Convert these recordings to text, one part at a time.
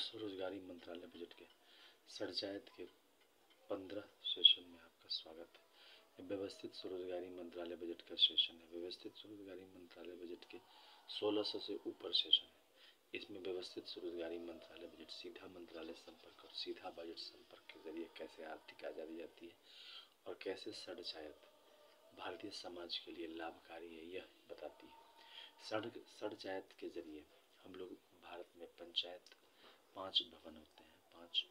स्वरोजगारी मंत्रालय बजट के सरचायत के 15 सेशन में आपका स्वागत है। व्यवस्थित स्वरोजगारी मंत्रालय बजट का सेशन है। व्यवस्थित स्वरोजगारी मंत्रालय बजट के 1600 से ऊपर सेशन है। इसमें व्यवस्थित स्वरोजगारी मंत्रालय बजट सीधा मंत्रालय संपर्क और सीधा बजट संपर्क के जरिए कैसे आर्थिक आज़ादी आती है और कैसे सरचायत भारतीय समाज के लिए लाभकारी है, यह बताती है। सरचायत के जरिए हम लोग भारत में पंचायत 5 भवन होते हैं, 5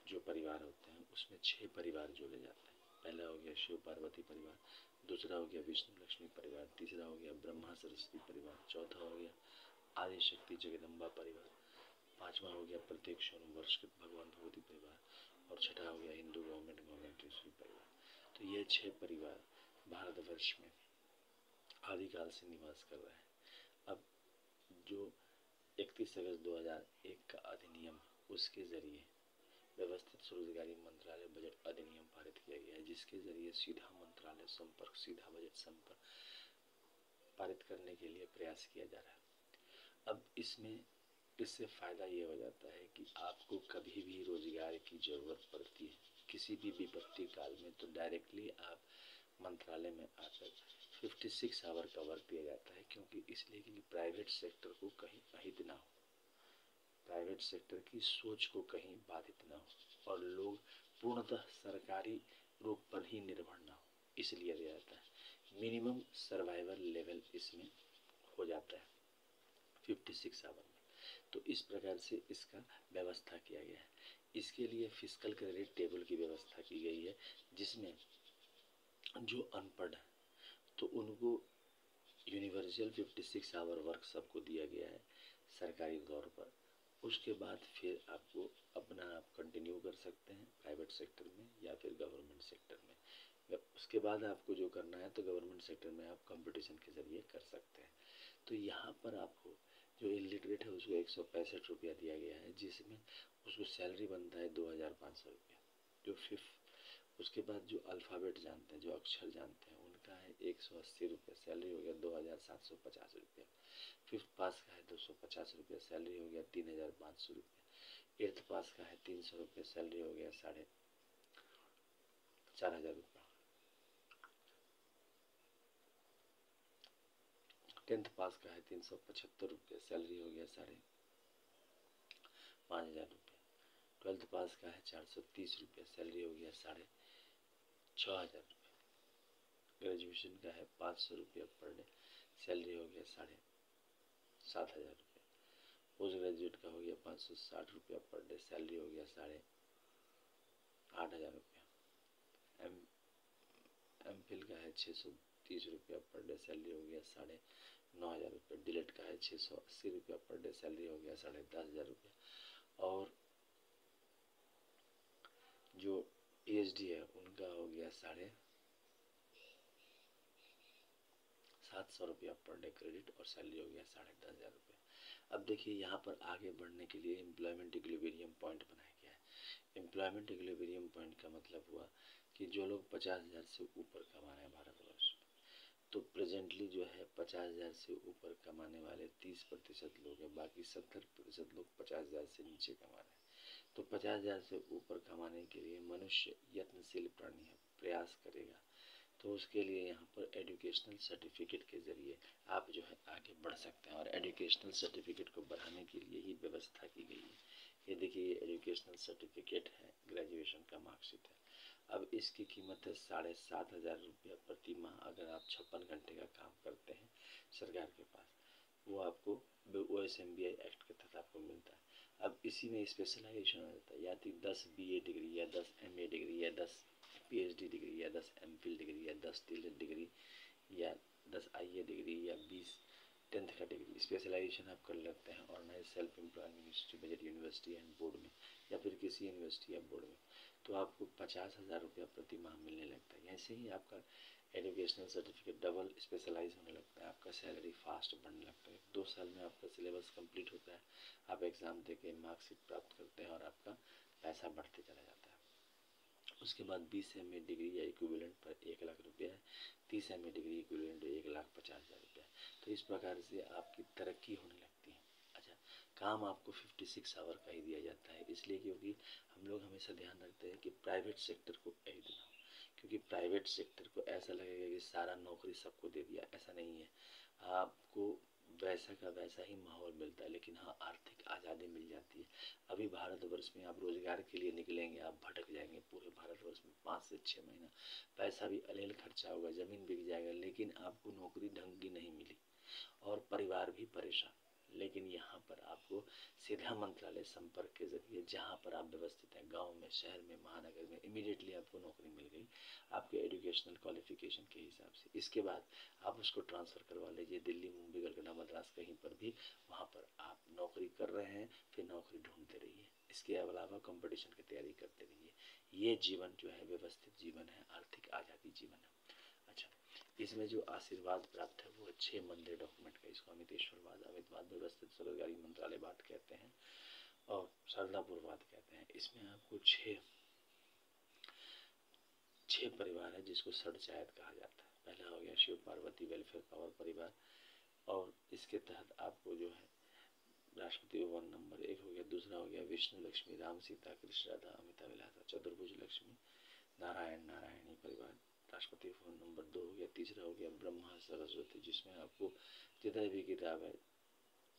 जो परिवार होते हैं उसमें 6 परिवार जोड़े जाते हैं। पहला हो गया शिव पार्वती परिवार, दूसरा हो गया विष्णु लक्ष्मी परिवार, तीसरा हो गया ब्रह्मा सरस्वती परिवार, चौथा हो गया आदि शक्ति जगदम्बा परिवार, पांचवा हो गया प्रत्येक सोम वर्षकृत भगवान भगवती परिवार और छठा हो गया हिंदू गवर्नमेंट परिवार। तो ये 6 परिवार भारतवर्ष में आदिकाल से निवास कर रहे हैं। अब जो 31 अगस्त 2001 का अधिनियम, उसके जरिए व्यवस्थित स्वरोजगारी मंत्रालय बजट अधिनियम पारित किया गया है, जिसके जरिए सीधा मंत्रालय संपर्क, सीधा बजट संपर्क पारित करने के लिए प्रयास किया जा रहा है। अब इससे फ़ायदा ये हो जाता है कि आपको कभी भी रोजगार की ज़रूरत पड़ती है, किसी भी विपत्ति काल में, तो डायरेक्टली आप मंत्रालय में आकर 56 आवर का वर्क दिया जाता है। क्योंकि इसलिए कि प्राइवेट सेक्टर को कहीं अहित ना हो, प्राइवेट सेक्टर की सोच को कहीं बाधित ना हो और लोग पूर्णतः सरकारी रूप पर ही निर्भर ना हो, इसलिए दिया जाता है। मिनिमम सर्वाइवल लेवल इसमें हो जाता है 56 आवर में। तो इस प्रकार से इसका व्यवस्था किया गया है। इसके लिए फिस्कल क्रेडिट टेबल की व्यवस्था की गई है, जिसमें जो अनपढ़ है तो उनको यूनिवर्सल 56 आवर वर्क सबको दिया गया है सरकारी तौर पर। उसके बाद फिर आपको अपना आप कंटिन्यू कर सकते हैं प्राइवेट सेक्टर में या फिर गवर्नमेंट सेक्टर में। उसके बाद आपको जो करना है तो गवर्नमेंट सेक्टर में आप कंपटीशन के ज़रिए कर सकते हैं। तो यहाँ पर आपको जो इलिटरेट है उसको 165 रुपया दिया गया है, जिसमें उसको सैलरी बनता है 2500 रुपया। जो फिफ्थ, उसके बाद जो अल्फ़ाबेट जानते हैं, जो अक्षर जानते हैं, उनका है 180 रुपये, सैलरी हो गया 2750 रुपया। फिफ्थ पास का है 250 रुपये, सैलरी हो गया 3500 रुपये। एट्थ पास का है 300 रुपये, सैलरी हो गया 4500 रुपये। 10th पास का है 375 रुपये, सैलरी हो गया 5500 रुपये। 12th पास का है 430 रुपये, सैलरी हो गया 6500 रुपये। ग्रेजुएशन का है 500 रुपये पर डे, सैलरी हो गया 7500 रुपये। पोस्ट ग्रेजुएट का हो गया 560 रुपया पर डे, सैलरी हो गया 8500 रुपया। एम फिल का है 630 रुपया पर डे, सैलरी हो गया 9500 रुपये। डिलेट का है 680 रुपया पर डे, सैलरी हो गया 10500 रुपया। और जो PhD है उनका हो गया 750 रुपया पर डे क्रेडिट और सैलरी हो गया 10500 रुपये। अब देखिए यहाँ पर आगे बढ़ने के लिए एम्प्लॉयमेंट इक्विलिब्रियम पॉइंट बनाया गया है। एम्प्लॉयमेंट इक्विलिब्रियम पॉइंट का मतलब हुआ कि जो लोग 50,000 से ऊपर कमा रहे हैं भारतवर्ष में, तो प्रेजेंटली जो है 50,000 से ऊपर कमाने वाले 30% लोग हैं, बाकी 70% लोग 50,000 से नीचे कमा रहे हैं। तो 50,000 से ऊपर कमाने के लिए मनुष्य यत्नशील प्राणी है, प्रयास करेगा। तो उसके लिए यहाँ पर एजुकेशनल सर्टिफिकेट के ज़रिए आप जो है आगे बढ़ सकते हैं और एजुकेशनल सर्टिफिकेट को बढ़ाने के लिए ही व्यवस्था की गई है। ये देखिए, ये एजुकेशनल सर्टिफिकेट है, ग्रेजुएशन का मार्कशीट है। अब इसकी कीमत है 7500 रुपया प्रति माह। अगर आप 56 घंटे का काम करते हैं सरकार के पास, वो आपको OSMBI एक्ट के तहत आपको मिलता है। अब इसी में स्पेशलाइजेशन हो जाता है, या तो 10 BA डिग्री या 10 MA डिग्री या 10 PhD डिग्री या 10 MPhil डिग्री या 10 DLED डिग्री या 10 IA डिग्री या 20 10th का डिग्री स्पेशलाइजेशन आप कर लेते हैं organise self employed ministry budget university and board में या फिर किसी यूनिवर्सिटी या बोर्ड में, तो आपको 50,000 रुपया प्रति माह मिलने लगता है। ऐसे ही आपका एजुकेशनल सर्टिफिकेट डबल स्पेशलाइज होने लगता है, आपका सैलरी फास्ट बढ़ने लगता है। 2 साल में आपका सिलेबस कंप्लीट होता है, आप एग्ज़ाम दे के मार्कशीट प्राप्त करते हैं और आपका पैसा बढ़ते चला जाता है। उसके बाद 20 MA डिग्री या इक्विवेलेंट पर 1 लाख रुपया है, 30 MA डिग्री इक्विवेलेंट 1,50,000 रुपया है। तो इस प्रकार से आपकी तरक्की होने लगती है। अच्छा, काम आपको 56 आवर का ही दिया जाता है, इसलिए क्योंकि हम लोग हमेशा ध्यान रखते हैं कि प्राइवेट सेक्टर को एड ना हो, क्योंकि प्राइवेट सेक्टर को ऐसा लगेगा कि सारा नौकरी सबको दे दिया, ऐसा नहीं है। आपको वैसा का वैसा ही माहौल मिलता है, लेकिन हाँ आर्थिक आज़ादी मिल जाती है। अभी भारतवर्ष में आप रोजगार के लिए निकलेंगे, आप भटक जाएंगे पूरे भारतवर्ष में 5 से 6 महीना, पैसा भी अलेल खर्चा होगा, ज़मीन बिक जाएगा, लेकिन आपको नौकरी ढंग की नहीं मिली और परिवार भी परेशान। लेकिन यहाँ पर आपको सीधा मंत्रालय संपर्क के जरिए, जहाँ पर आप व्यवस्थित हैं, गांव में, शहर में, महानगर में, इमीडिएटली आपको नौकरी मिल गई आपके एजुकेशनल क्वालिफिकेशन के हिसाब से। इसके बाद आप उसको ट्रांसफ़र करवा लीजिए दिल्ली, मुंबई, कलकत्ता, मद्रास, कहीं पर भी, वहाँ पर आप नौकरी कर रहे हैं, फिर नौकरी ढूंढते रहिए। इसके अलावा कंपटीशन की तैयारी करते रहिए। ये जीवन जो है व्यवस्थित जीवन है, आर्थिक आज़ादी जीवन है। अच्छा, इसमें जो आशीर्वाद प्राप्त है वो 6 मंदिर डॉक्यूमेंट का, इसको अमितेश्वरवाद, अमितवाद, व्यवस्थित स्वरोजगारी मंत्रालयवाद कहते हैं और शारदापुरवाद कहते हैं। इसमें आपको छह परिवार है जिसको षडचायत कहा जाता है। पहला हो गया शिव पार्वती वेलफेयर पावर परिवार, और इसके तहत आपको जो है राष्ट्रपति भवन नंबर 1 हो गया, दूसरा हो गया विष्णु लक्ष्मी राम सीता कृष्ण राधा अमिता विलासा चतुर्भुज लक्ष्मी नारायण नारायणी परिवार, राष्ट्रपति भवन नंबर 2 हो गया, तीसरा हो गया ब्रह्मा सरस्वती जिसमें आपको जितने भी किताब है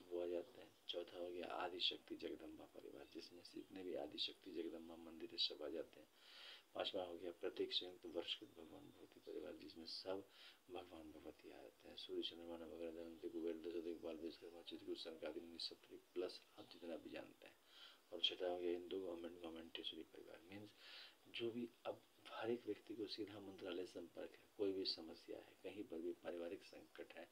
वो आ जाते हैं, चौथा हो गया आदिशक्ति जगदम्बा परिवार जिसमें जितने भी आदिशक्ति जगदम्बा मंदिर है सब आ जाते हैं, पांचवा हो गया प्रत्येक संयुक्त वर्षकृत भगवान भगवती परिवार जिसमें सब भगवान भगवती आ जाते हैं, सूर्य चंद्रमा नवग्रह दंत कुबेर दशरथ बाल विश्वकर्मा चित्रकूट संक्रांति निःशक्ति प्लस आप जितना भी जानते हैं, और छठा हो गया हिंदू गवर्नमेंटेश्वरी परिवार। मीन्स जो भी अब हर एक व्यक्ति को सीधा मंत्रालय संपर्क है, कोई भी समस्या है, कहीं पर भी पारिवारिक संकट है,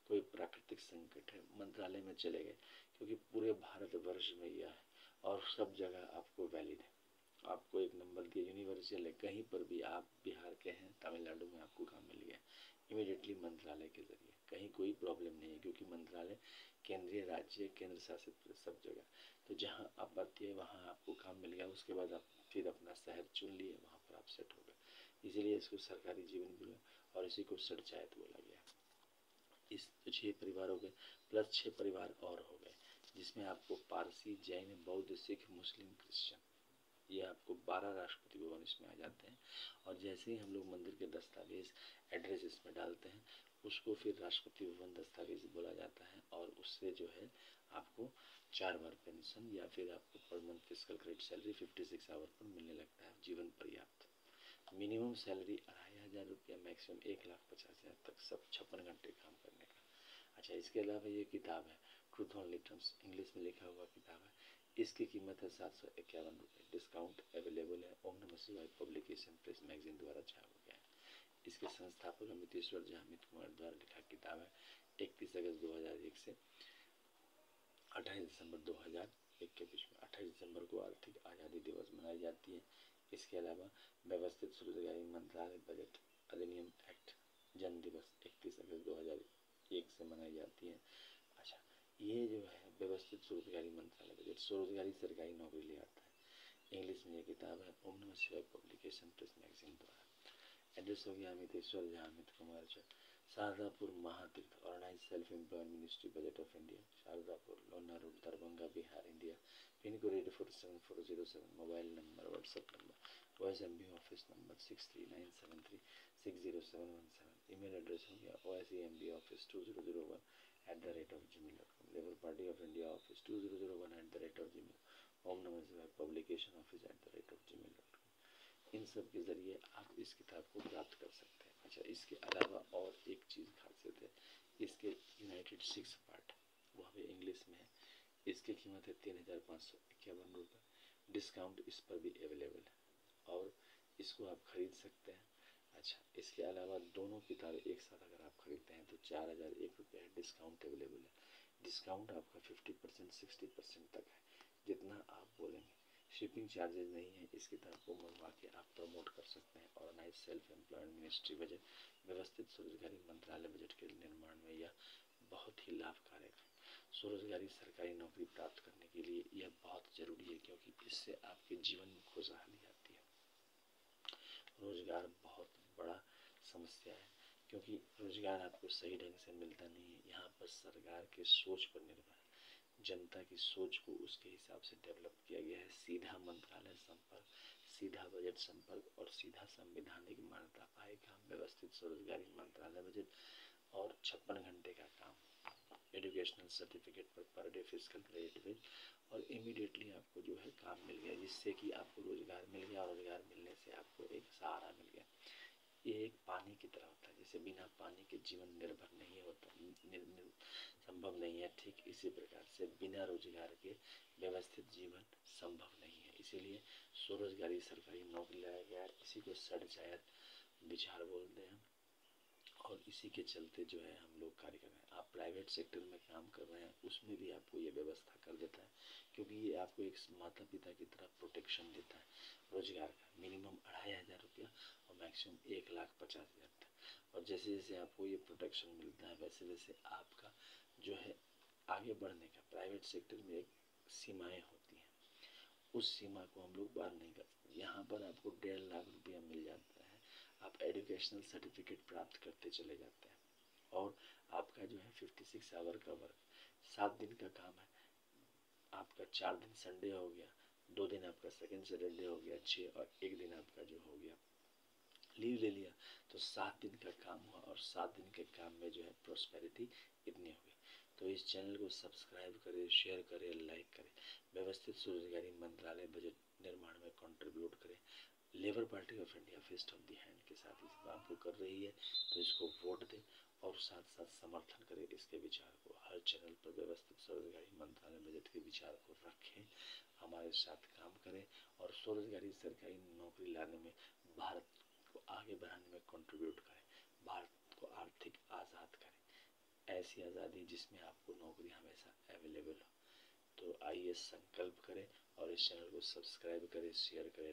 कोई प्राकृतिक संकट है, मंत्रालय में चले गए, क्योंकि पूरे भारतवर्ष में यह है और सब जगह आपको वैलिड है। आपको एक नंबर दिया यूनिवर्सल है, कहीं पर भी आप बिहार के हैं, तमिलनाडु में आपको काम मिल गया इमीडिएटली मंत्रालय के जरिए, कहीं कोई प्रॉब्लम नहीं है, क्योंकि मंत्रालय केंद्रीय राज्य केंद्र शासित सब जगह, तो जहाँ आप आती है वहाँ आपको काम मिल गया, उसके बाद आप फिर अपना शहर चुन लिए, वहाँ पर आप सेट हो गए, इसीलिए इसको सरकारी जीवन बोला और इसी को षडचायत बोला गया। इस 6 परिवार हो गए, प्लस 6 परिवार और हो गए जिसमें आपको पारसी, जैन, बौद्ध, सिख, मुस्लिम, क्रिश्चियन, ये आपको 12 राष्ट्रपति भवन इसमें आ जाते हैं। और जैसे ही हम लोग मंदिर के दस्तावेज एड्रेस इसमें डालते हैं उसको फिर राष्ट्रपति भवन दस्तावेज बोला जाता है, और उससे जो है आपको 4 बार पेंशन या फिर आपको per month physical credit salary 56 hour पर मिलने लगता है, जीवन पर्याप्त। मिनिमम सैलरी 2500 रुपया, मैक्सिमम 1,50,000 तक, सब 56 घंटे काम करने का। अच्छा, इसके अलावा ये किताब है ट्रूथ ऑन लिटर्स, इंग्लिश में लिखा हुआ किताब है, इसकी कीमत है 751 रुपये, डिस्काउंट अवेलेबल है। Om Namah Shivaya publication press magazine द्वारा छापा गया है। इसके संस्थापक अमितेश्वर झा अमित कुमार द्वारा लिखा किताब है। 31 अगस्त 2001 से 28 दिसंबर 2001 के बीच में, 28 दिसंबर को आर्थिक आज़ादी दिवस मनाई जाती है। इसके अलावा व्यवस्थित स्वरोजगारी मंत्रालय बजट अधिनियम एक्ट जन्म दिवस 31 अगस्त 2001 से मनाई जाती है। अच्छा, ये जो है व्यवस्थित स्वरोजगारी मंत्रालय बजट स्वरोजगारी सरकारी नौकरी ले आता है। इंग्लिश में ये किताब है Om Namah Shivaya publication press magazine द्वारा। एड्रेस हो गया Amiteshwar Jha Amit Kumar Jha, Shardapur Mahatirth, organise self employed ministry budget of India, Shardapur Lona road Darbhanga Bihar India, pin code 847407, mobile number WhatsApp number voice M office number 6397360717, email address हो गया oicmboffice2001@gmail.com, Labour Party of India office 2001@gmail, Om Namah Shivaya publication office @gmail.com। इन सब के ज़रिए आप इस किताब को प्राप्त कर सकते हैं। अच्छा, इसके अलावा और एक चीज़ खासियत है, इसके यूनाइटेड 6 पार्ट वो भी इंग्लिश में है, इसकी कीमत है 3,551 रुपये, डिस्काउंट इस पर भी अवेलेबल है और इसको आप खरीद सकते हैं। अच्छा, इसके अलावा दोनों किताबें एक साथ अगर आप खरीदते हैं तो 4,001 रुपये है, डिस्काउंट अवेलेबल है। डिस्काउंट आपका 50% 60% तक है, जितना आप बोलेंगे। शिपिंग चार्जेस नहीं है, इस किताब को मंगवा के आप प्रमोट कर सकते हैं। Organise self employed ministry budget व्यवस्थित स्वरोजगारी मंत्रालय बजट के निर्माण में यह बहुत ही लाभकारक है। स्वरोजगारी सरकारी नौकरी प्राप्त करने के लिए यह बहुत जरूरी है, क्योंकि इससे आपके जीवन में खुशहाली आती है। रोजगार बहुत बड़ा समस्या है, क्योंकि रोजगार आपको सही ढंग से मिलता नहीं है, यहाँ पर सरकार के सोच पर निर्भर है। जनता की सोच को उसके हिसाब से डेवलप किया गया है। सीधा मंत्रालय संपर्क, सीधा बजट संपर्क और सीधा संवैधानिक मान्यता पाए काम, व्यवस्थित स्वरोजगारी मंत्रालय बजट और 56 घंटे का काम, educational certificate per day physical credit wage और इमीडिएटली आपको जो है काम मिल गया, जिससे कि आपको रोजगार मिल गया और रोजगार मिलने से आपको एक सहारा मिल गया। ये एक पानी की तरह होता है, जैसे बिना पानी के जीवन निर्भर नहीं होता, संभव नहीं है, ठीक इसी प्रकार से बिना रोजगार के व्यवस्थित जीवन संभव नहीं है। इसीलिए स्वरोजगारी सरकारी नौकरी लाया गया है, इसी को सड़चायत विचार बोलते हैं और इसी के चलते जो है हम लोग कार्य कर रहे हैं। आप प्राइवेट सेक्टर में काम कर रहे हैं उसमें भी आपको ये व्यवस्था कर देता है, क्योंकि ये आपको एक माता पिता की तरह प्रोटेक्शन देता है रोजगार का, मिनिमम 2500 रुपया और मैक्सिमम 1,50,000 तक। और जैसे जैसे आपको ये प्रोटेक्शन मिलता है वैसे वैसे आपका जो है आगे बढ़ने का, प्राइवेट सेक्टर में एक सीमाएं होती हैं, उस सीमा को हम लोग पार नहीं कर सकते। यहाँ पर आपको 1.5 लाख रुपया मिल जाता है, आप एजुकेशनल सर्टिफिकेट प्राप्त करते चले जाते हैं और आपका जो है 56 आवर का वर्क, 7 दिन का काम है, आपका 4 दिन संडे हो गया, 2 दिन आपका सेकेंड सैटरडे हो गया 6 और 1 दिन आपका जो हो गया लीव ले लिया, तो 7 दिन का काम हुआ और 7 दिन के काम में जो है प्रॉस्पेरिटी इतनी हुई। तो इस चैनल को सब्सक्राइब करें, शेयर करें, लाइक करें, व्यवस्थित स्वरोजगारी मंत्रालय बजट निर्माण में कंट्रीब्यूट करें। Labour Party of India fest of the hand के साथ इस काम को कर रही है, तो इसको वोट दें और साथ साथ समर्थन करें इसके विचार को। हर चैनल पर व्यवस्थित स्वरोजगारी मंत्रालय बजट के विचार को रखें, हमारे साथ काम करें और स्वरोजगारी सरकारी नौकरी लाने में भारत को आगे बढ़ाने में कंट्रीब्यूट करें, भारत को आर्थिक आज़ाद करें, ऐसी आज़ादी जिसमें आपको नौकरी हमेशा अवेलेबल हो। तो आइए संकल्प करें और इस चैनल को सब्सक्राइब करें, शेयर करें,